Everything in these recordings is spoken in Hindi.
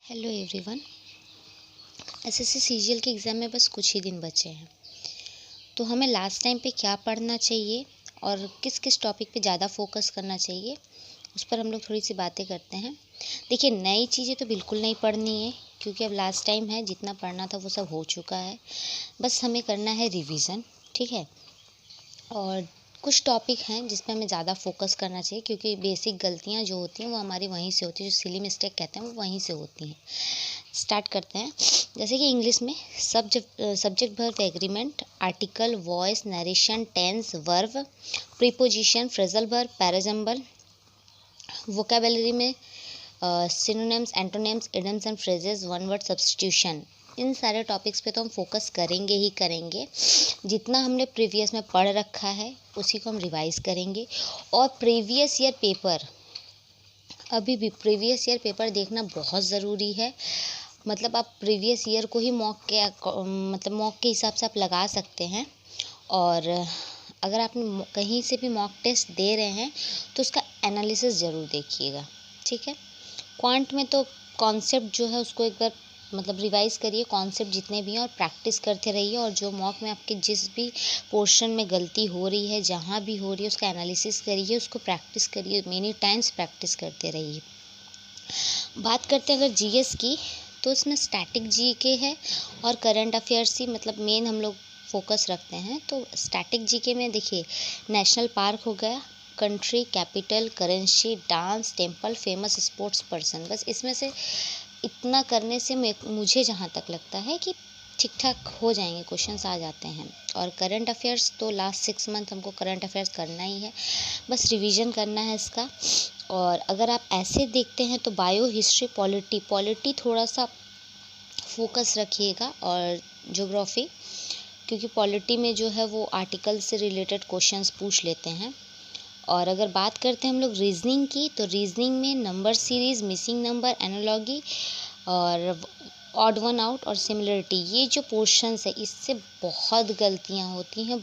Hello everyone. एसएससी सीजीएल के एग्ज़ाम में बस कुछ ही दिन बचे हैं, तो हमें लास्ट टाइम पे क्या पढ़ना चाहिए और किस किस टॉपिक पे ज़्यादा फोकस करना चाहिए, उस पर हम लोग थोड़ी सी बातें करते हैं। देखिए, नई चीज़ें तो बिल्कुल नहीं पढ़नी है, क्योंकि अब लास्ट टाइम है, जितना पढ़ना था वो सब हो चुका है। बस हमें करना है रिवीजन, ठीक है। और कुछ टॉपिक हैं जिस पे हमें ज़्यादा फोकस करना चाहिए, क्योंकि बेसिक गलतियाँ जो होती हैं वो हमारी वहीं से होती है, जो सिली मिस्टेक कहते हैं वो वहीं से होती हैं। स्टार्ट करते हैं। जैसे कि इंग्लिश में subject verb agreement, article, voice, narration, tense, verb, preposition, phrasal verb, parajumble. Vocabulary में synonyms, antonyms, idioms and phrases, one word substitution. इन सारे टॉपिक्स पे तो हम फोकस करेंगे ही करेंगे। जितना हमने प्रीवियस में पढ़ रखा है उसी को हम रिवाइज करेंगे। और प्रीवियस ईयर पेपर, अभी भी प्रीवियस ईयर पेपर देखना बहुत ज़रूरी है। मतलब आप प्रीवियस ईयर को ही मॉक के हिसाब से आप लगा सकते हैं। और अगर आप कहीं से भी मॉक टेस्ट दे रहे हैं तो उसका एनालिसिस ज़रूर देखिएगा, ठीक है। क्वांट में तो कॉन्सेप्ट जो है उसको एक बार रिवाइज करिए, कॉन्सेप्ट जितने भी हैं, और प्रैक्टिस करते रहिए। और जो मॉक में आपके जिस भी पोर्शन में गलती हो रही है, जहाँ भी हो रही है, उसका एनालिसिस करिए, उसको प्रैक्टिस करिए, मेनी टाइम्स प्रैक्टिस करते रहिए। बात करते हैं अगर जीएस की, तो इसमें स्टैटिक जीके है और करंट अफेयर्स ही मेन हम लोग फोकस रखते हैं। तो स्टैटिक जीके में देखिए, नेशनल पार्क हो गया, country, capital, currency, dance, temple, famous sports person. बस इसमें से इतना करने से मुझे जहाँ तक लगता है कि ठीक ठाक हो जाएंगे, क्वेश्चंस आ जाते हैं। और करंट अफेयर्स तो लास्ट 6 मंथ हमको करंट अफेयर्स करना ही है, बस रिवीजन करना है इसका। और अगर आप ऐसे देखते हैं तो बायो, हिस्ट्री, पॉलिटी थोड़ा सा फोकस रखिएगा, और ज्योग्राफी, क्योंकि पॉलिटी में जो है वो आर्टिकल से रिलेटेड क्वेश्चंस पूछ लेते हैं। और अगर बात करते हैं हम लोग रीजनिंग की, तो रीजनिंग में number series, missing number, analogy और ऑड वन आउट और सिमिलरिटी, ये जो पोर्शंस है इससे बहुत गलतियां होती हैं,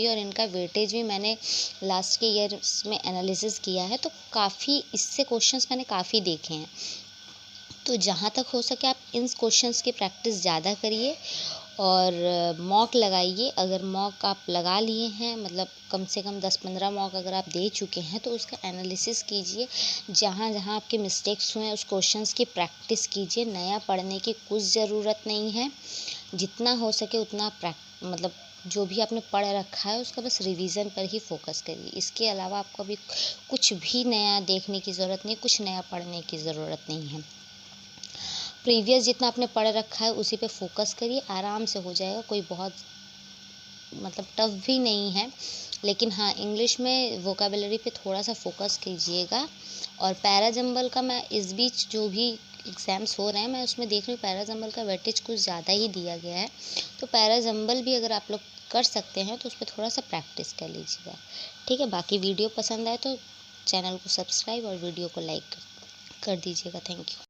और इनका वेटेज भी मैंने लास्ट के ईयर्स में एनालिसिस किया है, तो काफ़ी इससे क्वेश्चंस मैंने काफ़ी देखे हैं। तो जहाँ तक हो सके आप इन क्वेश्चंस की प्रैक्टिस ज़्यादा करिए और मॉक लगाइए। अगर मॉक आप लगा लिए हैं, कम से कम 10-15 मॉक अगर आप दे चुके हैं, तो उसका एनालिसिस कीजिए, जहाँ जहाँ आपके मिस्टेक्स हुए हैं उस क्वेश्चंस की प्रैक्टिस कीजिए। नया पढ़ने की कुछ ज़रूरत नहीं है, जितना हो सके उतना जो भी आपने पढ़ रखा है उसका बस रिवीजन पर ही फोकस करिए। इसके अलावा आपको अभी कुछ भी नया देखने की ज़रूरत नहीं, कुछ नया पढ़ने की ज़रूरत नहीं है। प्रीवियस जितना आपने पढ़ रखा है उसी पे फोकस करिए, आराम से हो जाएगा। कोई बहुत टफ भी नहीं है, लेकिन हाँ, इंग्लिश में वोकेबलरी पे थोड़ा सा फोकस कीजिएगा। और पैराजम्बल का मैं इस बीच जो भी एग्ज़ाम्स हो रहे हैं मैं उसमें देख रही हूँ, पैराजम्बल का वेटेज कुछ ज़्यादा ही दिया गया है। तो पैराजम्बल भी अगर आप लोग कर सकते हैं तो उस पर थोड़ा सा प्रैक्टिस कर लीजिएगा, ठीक है। बाकी वीडियो पसंद आए तो चैनल को सब्सक्राइब और वीडियो को लाइक कर दीजिएगा। Thank you.